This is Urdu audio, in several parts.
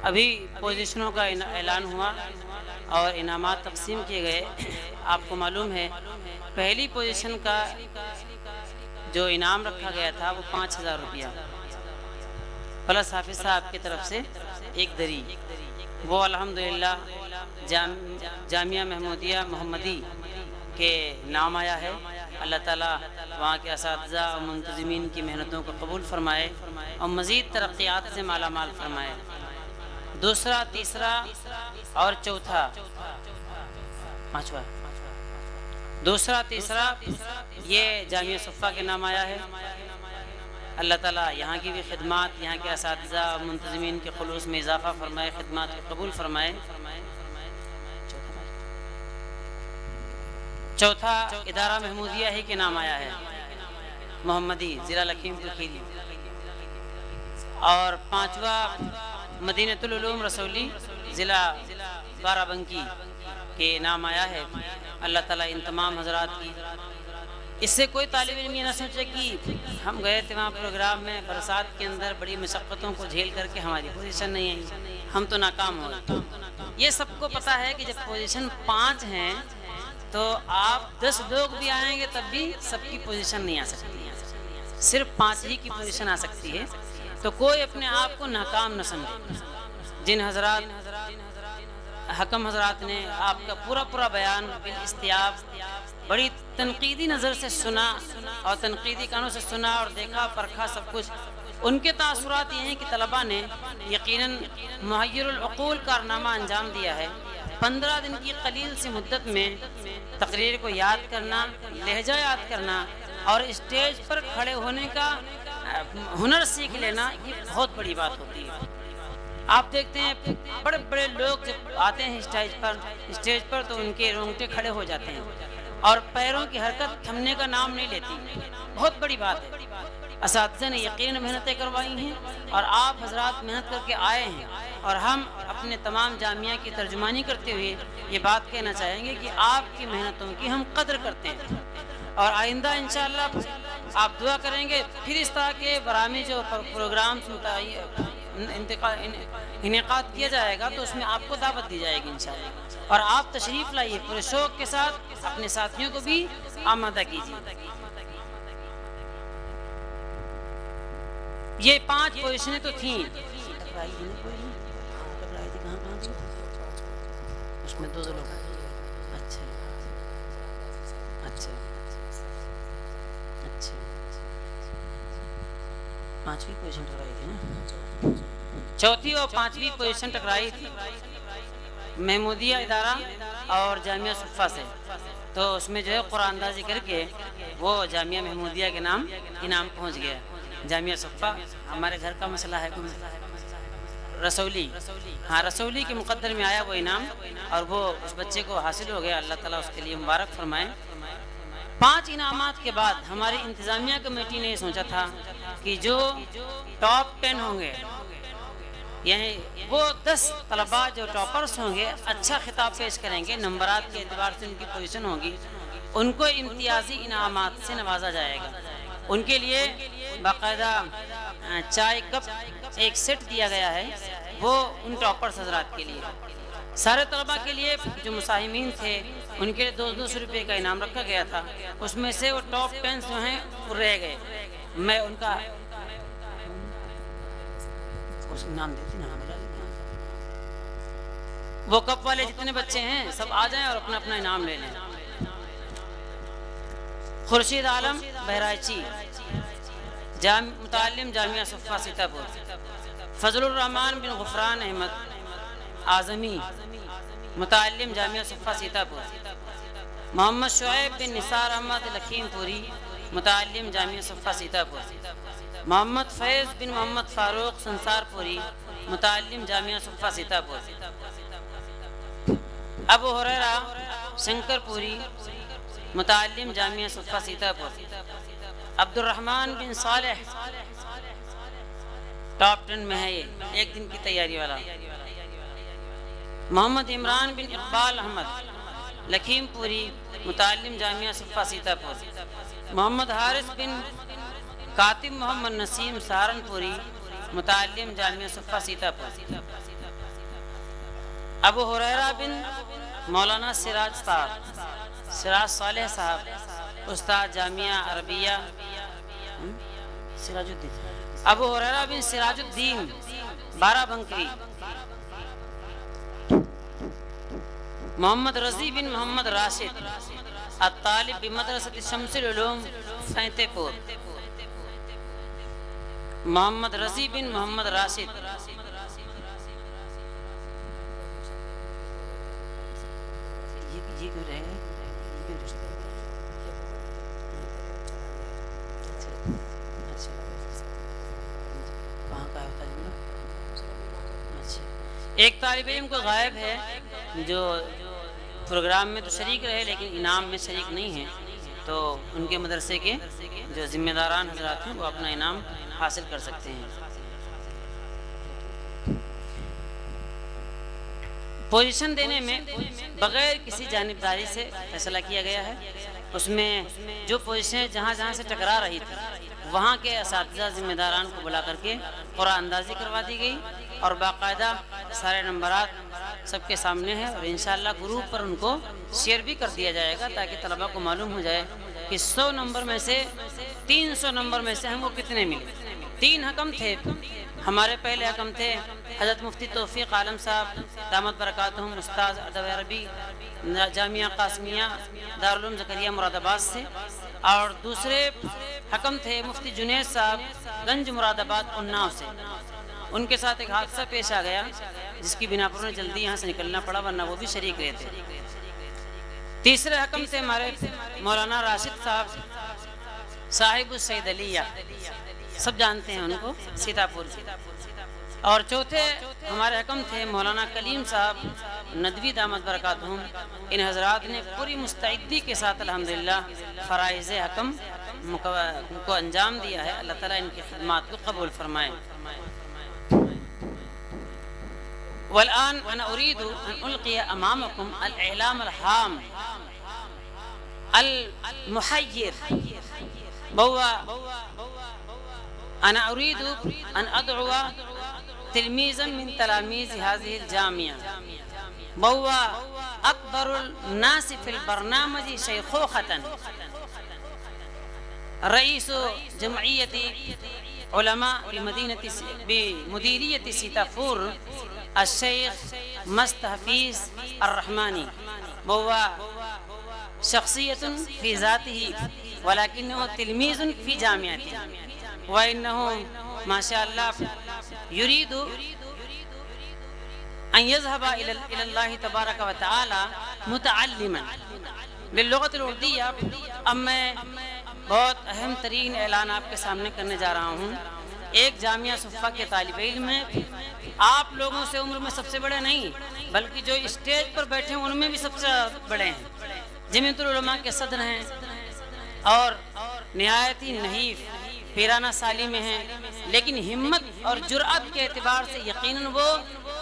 ابھی پوزیشنوں کا اعلان ہوا اور انعامات تقسیم کیے گئے۔ آپ کو معلوم ہے پہلی پوزیشن کا جو انعام رکھا گیا تھا وہ 5000 روپیہ پلس حافظ صاحب کی طرف سے ایک دری، وہ الحمدللہ جامعہ محمودیہ محمدی کے نام آیا ہے۔ اللہ تعالیٰ وہاں کے اساتذہ اور منتظمین کی محنتوں کو قبول فرمائے اور مزید ترقیات سے مالا مال فرمائے۔ دوسرا، تیسرا اور چوتھا، پانچواں، دوسرا تیسرا یہ جامعہ صفا کے نام آیا ہے۔ اللہ تعالیٰ یہاں کی بھی خدمات، یہاں کے اساتذہ اور منتظمین کے خلوص میں اضافہ فرمائے، خدمات کو قبول فرمائے۔ چوتھا ادارہ محمودیہ ہی کے نام آیا ہے، محمدی، ضلع لکھیم پور کھیری۔ اور پانچواں مدینۃ العلوم رسولی، ضلع بارہ بنکی کے نام آیا ہے۔ اللہ تعالیٰ ان تمام حضرات کی، اس سے کوئی طالب علم یہ نہ سوچے کہ ہم گئے تھے وہاں پروگرام میں، برسات کے اندر بڑی مشقتوں کو جھیل کر کے ہماری پوزیشن نہیں آئی، ہم تو ناکام ہو گئے۔ یہ سب کو پتہ ہے کہ جب پوزیشن 5 ہیں تو آپ 10 لوگ بھی آئیں گے تب بھی سب کی پوزیشن نہیں آ سکتی، صرف 5 ہی کی پوزیشن آ سکتی ہے۔ تو کوئی اپنے آپ کو ناکام نہ سمجھے۔ جن حضرات حکم حضرات نے آپ کا پورا بیان بالاستیاب بڑی تنقیدی نظر سے سنا اور تنقیدی کانوں سے سنا اور دیکھا پرکھا سب کچھ، ان کے تاثرات یہ ہیں کہ طلباء نے یقیناً محیر العقول کارنامہ انجام دیا ہے۔ 15 دن کی قلیل سی مدت میں تقریر کو یاد کرنا، لہجہ یاد کرنا اور اسٹیج پر کھڑے ہونے کا ہنر سیکھ لینا، یہ بہت بڑی بات ہوتی ہے۔ آپ دیکھتے ہیں بڑے بڑے لوگ جب آتے ہیں اسٹیج پر تو ان کے رونگٹے کھڑے ہو جاتے ہیں اور پیروں کی حرکت تھمنے کا نام نہیں لیتی، بہت بڑی بات ہے۔ اساتذہ نے یقیناً محنتیں کروائی ہیں اور آپ حضرات محنت کر کے آئے ہیں، اور ہم اپنے تمام جامعہ کی ترجمانی کرتے ہوئے یہ بات کہنا چاہیں گے کہ آپ کی محنتوں کی ہم قدر کرتے ہیں، اور آئندہ انشاءاللہ آپ دعا کریں گے پھر اس طرح کے برامی جو پروگرامز انعقاد کیا جائے گا تو اس میں آپ کو دعوت دی جائے گی انشاءاللہ، اور آپ تشریف لائیے، پورے شوق کے ساتھ اپنے ساتھیوں کو بھی آمادہ کیجیے۔ یہ 5 پوزیشنیں تو تھیں، اس میں 2 لوگ، اچھا اچھا اچھا، 5ویں پوزیشن ٹکرائی تھی نا، چوتھی اور 5ویں پوزیشن ٹکرائی تھی محمودیہ ادارہ اور جامعہ صفا سے، تو اس میں جو ہے قرآن اندازی کر کے وہ جامعہ محمودیہ کے نام انعام پہنچ گیا۔ جامعہ صفا ہمارے گھر کا مسئلہ ہے، رسولی، ہاں رسولی کے مقدر میں آیا وہ انعام، اور وہ اس بچے کو حاصل ہو گیا، اللہ تعالیٰ اس کے لیے مبارک فرمائے۔ 5 انعامات کے بعد ہماری انتظامیہ کمیٹی نے یہ سوچا تھا کہ جو ٹاپ 10 ہوں گے، یعنی وہ 10 طلباء جو ٹاپرز ہوں گے، اچھا خطاب پیش کریں گے، نمبرات کے اعتبار سے ان کی پوزیشن ہوگی، ان کو امتیازی انعامات سے نوازا جائے گا۔ ان کے لیے باقاعدہ چائے کپ ایک سیٹ دیا گیا ہے، وہ ان ٹاپرز حضرات کے لیے۔ سارے طلباء کے لیے جو مساہمین تھے ان کے لیے 200 روپے کا انعام رکھا گیا تھا، اس میں سے وہ ٹاپ 10 جو ہیں وہ رہ گئے، میں ان کا نام دیتی نا، وہ کپ والے جتنے بچے ہیں سب آ جائیں اور اپنا اپنا انعام لے لیں۔ خورشید عالم بہرائچی، متعلم جامعہ صفا سیتاپور۔ فضل الرحمان بن غفران احمد اعظمی، متعلم جامعہ صفا سیتاپور۔ محمد شعیب بن نثار احمد لکھیم پوری، متعلم جامعہ صفا سیتاپور۔ محمد فیض بن محمد فاروق سنسار پوری، متعلم جامعہ صفا سیتاپور۔ ابو ہریرہ شنکر پوری، متعلم جامعہ صفا سیتاپور۔ عبد الرحمن بن صالح ٹاپ 10 میں ہے، یہ ایک دن کی تیاری والا۔ محمد عمران بن اقبال احمد لکھیم پوری، متعلم جامعہ صفا سیتاپور۔ محمد حارث بن کاتب محمد نسیم سہارنپوری، متعلم جامعہ صفا سیتاپور۔ ابو ہریرہ بن مولانا سراج صالح صاحب، استاد جامعہ عربیہ سراج الدین، ابو ہریرہ بن سراج الدین بارہ بنکی، محمد رضی بن محمد راشد الطالب بمدرسۃ شمس العلوم فیتے پور، محمد رضی بن محمد راشد، ایک طالب علم کو غائب ہے جو پروگرام میں تو شریک رہے لیکن انعام میں شریک نہیں ہیں، تو ان کے مدرسے کے جو ذمہ داران حضرات ہیں وہ اپنا انعام حاصل کر سکتے ہیں۔ پوزیشن دینے میں بغیر کسی جانبداری سے فیصلہ کیا گیا ہے، اس میں جو پوزیشن جہاں جہاں سے ٹکرا رہی تھی وہاں کے اساتذہ ذمہ داران کو بلا کر کے قرعہ اندازی کروا دی گئی، اور باقاعدہ سارے نمبرات سب کے سامنے ہیں، اور انشاءاللہ گروپ پر ان کو شیئر بھی کر دیا جائے گا تاکہ طلباء کو معلوم ہو جائے کہ 100 نمبر میں سے 300 نمبر میں سے ہم کو کتنے ملے۔ 3 حکم تھے ہمارے، پہلے حکم تھے حضرت مفتی توفیق عالم صاحب دامت برکاتہم، استاد ادب عربی جامعہ قاسمیہ دارالعلوم زکریا مراد آباد سے، اور دوسرے حکم تھے مفتی جنید صاحب گنج مراد آباد اناؤ سے۔ ان کے ساتھ ایک حادثہ پیش آ گیا جس کی بنا پر انہیں جلدی یہاں سے نکلنا پڑا، ورنہ وہ بھی شریک رہتے۔ تیسرے حکم تھے ہمارے مولانا راشد صاحب صاحب السید علیہ، سب جانتے ہیں ان کو، سیتاپور سے، اور چوتھے ہمارے حکم تھے مولانا کلیم صاحب ندوی دامت برکاتہم۔ ان حضرات نے پوری مستعدی کے ساتھ الحمدللہ فرائض حکم کو انجام دیا ہے، اللہ تعالیٰ ان کی خدمات کو قبول فرمائے۔ والآن أنا أريد أن ألقي أمامكم الإعلام الهام المحير، أنا أريد أن أدعو تلميذا من تلاميذ هذه الجامعة، وهو أكبر الناس في البرنامج شيخوخة، رئيس جمعية علماء بمديرية سیتاپور الشيخ مستحفیظ الرحمانی، وهو شخصية في ذاته ولكنه تلميذ في جامعته، وإنه ما شاء الله يريد أن يذهب إلى الله تبارك وتعالى متعلما باللغة الأردية۔ اب میں بہت اہم ترین اعلان آپ کے سامنے کرنے جا رہا ہوں۔ ایک جامعہ صفہ کے طالب علم ہیں، آپ لوگوں سے عمر میں سب سے بڑے نہیں بلکہ جو اسٹیج پر بیٹھے ہیں ان میں بھی سب سے بڑے ہیں، جمعیت العلماء کے صدر ہیں، اور نہایت ہی نحیف پیرانہ سالی میں ہیں، لیکن ہمت اور جرأت کے اعتبار سے یقیناً وہ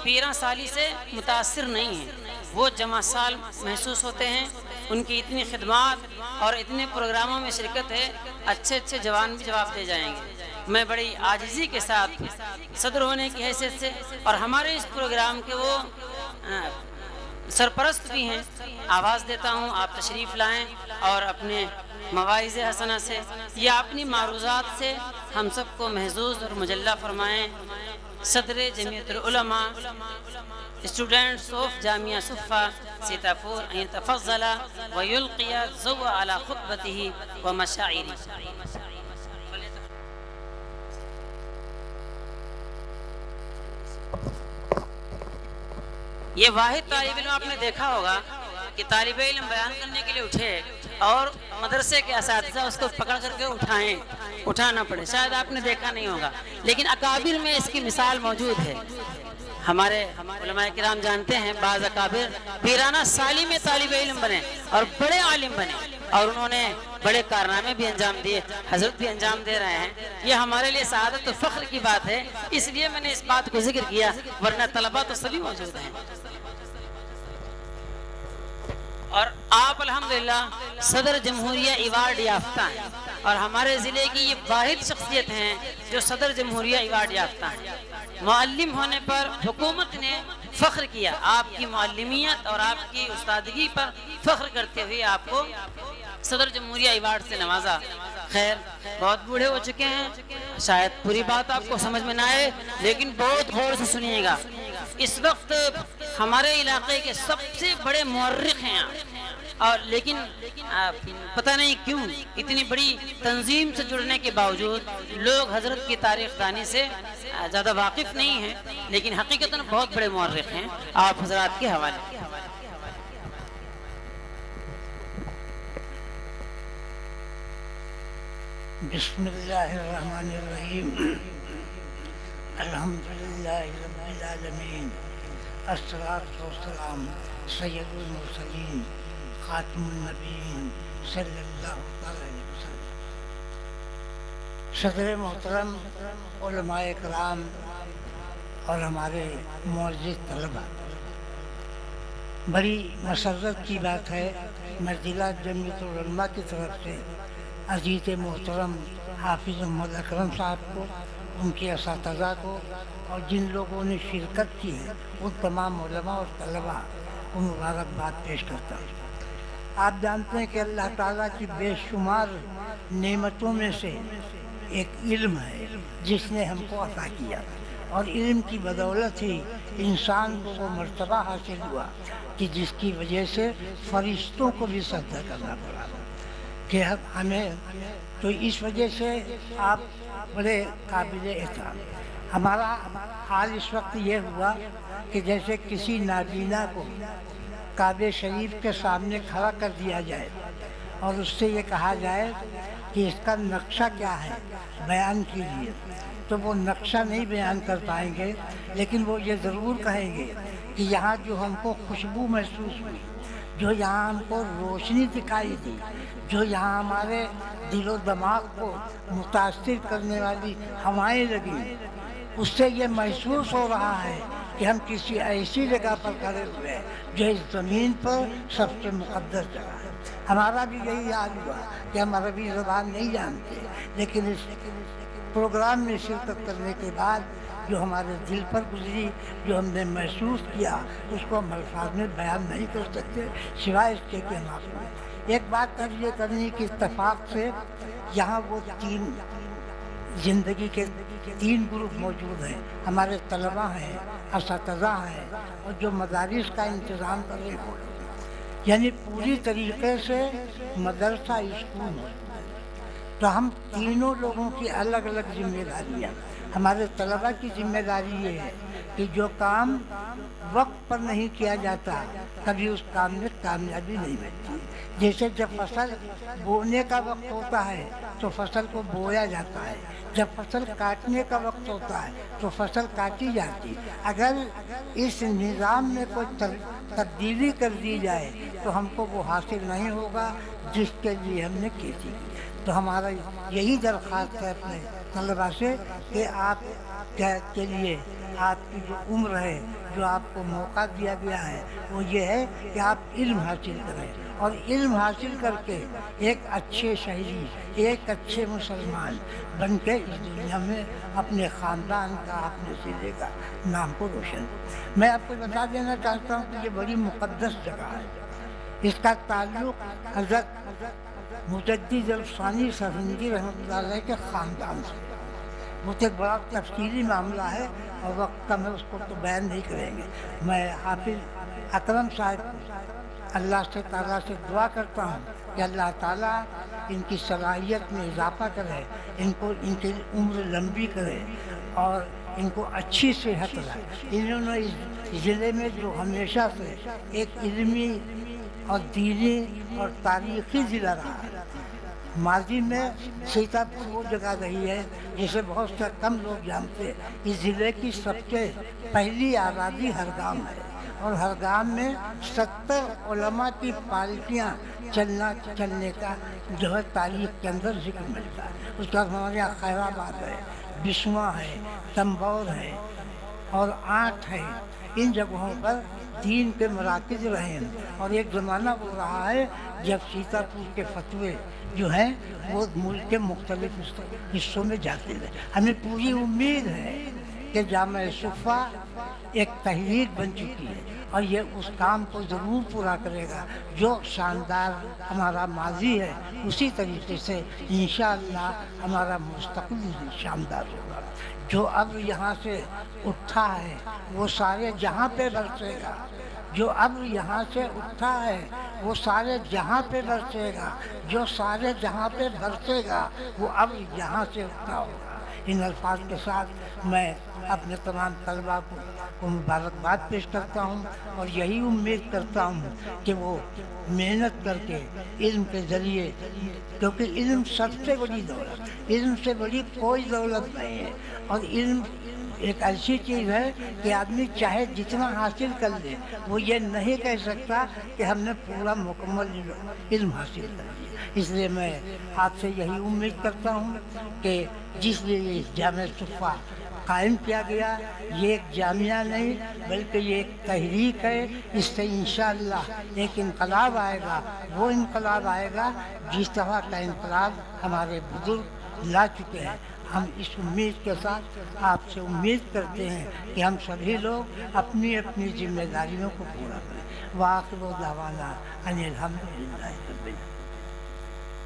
پیرانہ سالی سے متاثر نہیں ہیں، وہ جمع سال محسوس ہوتے ہیں۔ ان کی اتنی خدمات اور اتنے پروگراموں میں شرکت ہے، اچھے اچھے جوان بھی جواب دے جائیں گے۔ میں بڑی عاجزی کے ساتھ صدر ہونے کی حیثیت سے اور ہمارے اس پروگرام کے وہ سرپرست بھی ہیں، آواز دیتا ہوں آپ تشریف لائیں اور اپنے مواعظ حسنہ سے یا اپنی معروضات سے ہم سب کو محظوظ اور مجلہ فرمائیں۔ صدر جمعیت العلماء اسٹوڈنٹس آف جامعہ صفہ سیتاپور ان يتفضل ويلقي الضوء على خطبته ومشاعره۔ یہ واحد طالب علم آپ نے دیکھا ہوگا کہ طالب علم بیان کرنے کے لیے اٹھے اور مدرسے کے اساتذہ اس کو پکڑ کر کے اٹھانا پڑے، شاید آپ نے دیکھا نہیں ہوگا، لیکن اکابر میں اس کی مثال موجود ہے۔ ہمارے علماء کرام جانتے ہیں بعض اکابر پیرانہ سالی میں طالب علم بنے اور بڑے عالم بنے، اور انہوں نے بڑے کارنامے بھی انجام دیے، حضرت بھی انجام دے رہے ہیں۔ یہ ہمارے لیے سعادت و فخر کی بات ہے، اس لیے میں نے اس بات کو ذکر کیا، ورنہ طلباء تو سبھی موجود ہیں۔ اور آپ الحمدللہ صدر جمہوریہ ایوارڈ یافتہ ہیں، اور ہمارے ضلع کی یہ واحد شخصیت ہیں جو صدر جمہوریہ ایوارڈ یافتہ ہیں۔ معلم ہونے پر حکومت نے فخر کیا، آپ کی معلمیت اور آپ کی استادگی پر فخر کرتے ہوئے آپ کو صدر جمہوریہ ایوارڈ سے نوازا۔ خیر، بہت بوڑھے ہو چکے ہیں، شاید پوری بات آپ کو سمجھ میں نہ آئے، لیکن بہت غور سے سنیے گا۔ اس وقت ہمارے علاقے کے سب سے بڑے مورخ ہیں اور لیکن پتہ نہیں کیوں اتنی بڑی تنظیم سے جڑنے کے باوجود لوگ حضرت کی تاریخ دانی سے زیادہ واقف نہیں ہیں، لیکن حقیقتاً بہت بڑے مورخ ہیں۔ آپ حضرات کے حوالے۔ بسم اللہ الرحمن الرحیم، الحمدللہ رب العالمین، الصلاۃ والسلام سید المرسلین خاتم النبیین صلی اللہ علیہ وسلم۔ صدر محترم، علماء کرام اور ہمارے معزز طلباء، بڑی مسرت کی بات ہے، میں ضلع جمعیت العلماء کی طرف سے عزیز محترم حافظ محمد اکرم صاحب کو، ان کے اساتذہ کو اور جن لوگوں نے شرکت کی ہے ان تمام علماء اور طلباء کو مبارکباد پیش کرتا ہوں۔ آپ جانتے ہیں کہ اللہ تعالیٰ کی بے شمار نعمتوں میں سے ایک علم ہے جس نے ہم کو عطا کیا، اور علم کی بدولت ہی انسان کو وہ مرتبہ حاصل ہوا کہ جس کی وجہ سے فرشتوں کو بھی سجدہ کرنا پڑا کہ ہمیں، تو اس وجہ سے آپ بڑے قابل احترام۔ ہمارا حال اس وقت یہ ہوا کہ جیسے کسی نابینا کو کعبہ شریف کے سامنے کھڑا کر دیا جائے اور اس سے یہ کہا جائے کہ اس کا نقشہ کیا ہے بیان کیجیے، تو وہ نقشہ نہیں بیان کر پائیں گے، لیکن وہ یہ ضرور کہیں گے کہ یہاں جو ہم کو خوشبو محسوس ہوئی، جو یہاں ہم کو روشنی دکھائی دی، جو یہاں ہمارے دل و دماغ کو متاثر کرنے والی ہوائیں لگیں، اس سے یہ محسوس ہو رہا ہے کہ ہم کسی ایسی جگہ پر کھڑے ہوئے ہیں جو اس زمین پر سب سے مقدس جگہ ہے۔ ہمارا بھی یہی حال ہوا کہ ہم عربی زبان نہیں جانتے، لیکن اس پروگرام میں شرکت کرنے کے بعد جو ہمارے دل پر گزری، جو ہم نے محسوس کیا، اس کو ہم الفاظ میں بیان نہیں کر سکتے سوائے اس کے ہم آپ کو ایک بات یہ کرنی کہ اتفاق سے یہاں وہ تین زندگی کے تین گروپ موجود ہیں، ہمارے طلباء ہیں، اساتذہ ہیں اور جو مدارس کا انتظام کر رہے ہیں، یعنی پوری طریقے سے مدرسہ اسکول ہے۔ تو ہم تینوں لوگوں کی الگ الگ ذمہ داریاں، ہمارے طلباء کی ذمہ داری یہ ہے کہ جو کام وقت پر نہیں کیا جاتا کبھی اس کام میں کامیابی نہیں ملتی۔ جیسے جب فصل بونے کا وقت ہوتا ہے تو فصل کو بویا جاتا ہے، جب فصل کاٹنے کا وقت ہوتا ہے تو فصل کاٹی جاتی۔ اگر اس نظام میں کوئی تبدیلی کر دی جائے تو ہم کو وہ حاصل نہیں ہوگا جس کے لیے ہم نے کی تھی۔ تو ہمارا یہی درخواست ہے اپنے طلباء سے کہ آپ کے لیے آپ کی جو عمر ہے، جو آپ کو موقع دیا گیا ہے، وہ یہ ہے کہ آپ علم حاصل کریں اور علم حاصل کر کے ایک اچھے شہری، ایک اچھے مسلمان بن کے اس دنیا میں اپنے خاندان کا، اپنے ضلع کا نام کو روشن۔ میں آپ کو بتا دینا چاہتا ہوں کہ یہ بڑی مقدس جگہ ہے، اس کا تعلق حضرت مجدد الثانی سرہندی رحمۃ اللہ علیہ کے خاندان سے۔ وہ تو ایک بڑا تفصیلی معاملہ ہے اور وقت کا میں اس کو تو بیان نہیں کریں گے۔ میں حافظ اکرم صاحب اللہ سے تعالیٰ سے دعا کرتا ہوں کہ اللہ تعالیٰ ان کی صلاحیت میں اضافہ کرے، ان کی عمر لمبی کرے اور ان کو اچھی صحت رہے۔ انہوں نے اس ضلع میں جو ہمیشہ سے ایک علمی اور دینی اور تاریخی ضلع رہا ہے، ماضی میں سیتاپور وہ جگہ رہی ہے جسے بہت سے کم لوگ جانتے ہیں۔ اس ضلع کی سب سے پہلی آبادی ہرگام ہے اور ہرگام میں 70 علماء کی پالکیاں چلنے کا جو ہے تاریخ کے اندر ذکر ملتا ہے۔ اس کا ہمارے یہاں خیر آباد ہے، بسواں ہے، تمبور ہے اور آٹھ ہے۔ ان جگہوں پر دین کے مراکز رہے ہیں اور ایک زمانہ وہ رہا ہے جب سیتاپور کے فتوے جو ہیں وہ ملک کے مختلف حصوں میں جاتے رہے۔ ہمیں پوری امید ہے کہ جامع صفا ایک تحریک بن چکی ہے اور یہ اس کام کو ضرور پورا کرے گا جو شاندار ہمارا ماضی ہے، اسی طریقے سے انشاءاللہ ہمارا مستقبل بھی شاندار ہوگا۔ جو اب یہاں سے اٹھا ہے وہ سارے جہاں پہ برسے گا، جو اب یہاں سے اٹھا ہے وہ سارے جہاں پہ برسے گا، جو سارے جہاں پہ برسے گا وہ اب یہاں سے اٹھا ہوگا۔ ان الفاظ کے ساتھ میں اپنے تمام طلباء کو مبارکباد پیش کرتا ہوں اور یہی امید کرتا ہوں کہ وہ محنت کر کے علم کے ذریعے، کیونکہ علم سب سے بڑی دولت ہے، علم سے بڑی کوئی دولت نہیں ہے، اور علم ایک ایسی چیز ہے کہ آدمی چاہے جتنا حاصل کر لے وہ یہ نہیں کہہ سکتا کہ ہم نے پورا مکمل علم حاصل کر لیا۔ اس لیے میں آپ سے یہی امید کرتا ہوں کہ جس لیے جامع صفا قائم کیا گیا، یہ ایک جامعہ نہیں بلکہ یہ ایک تحریک ہے، اس سے انشاءاللہ ایک انقلاب آئے گا، وہ انقلاب آئے گا جس طرح کا انقلاب ہمارے بزرگ لا چکے ہیں۔ ہم اس امید کے ساتھ آپ سے امید کرتے ہیں کہ ہم سبھی لوگ اپنی اپنی ذمہ داریوں کو پورا کریں۔ وآخر دعوانا ان الحمدللہ رب العالمین۔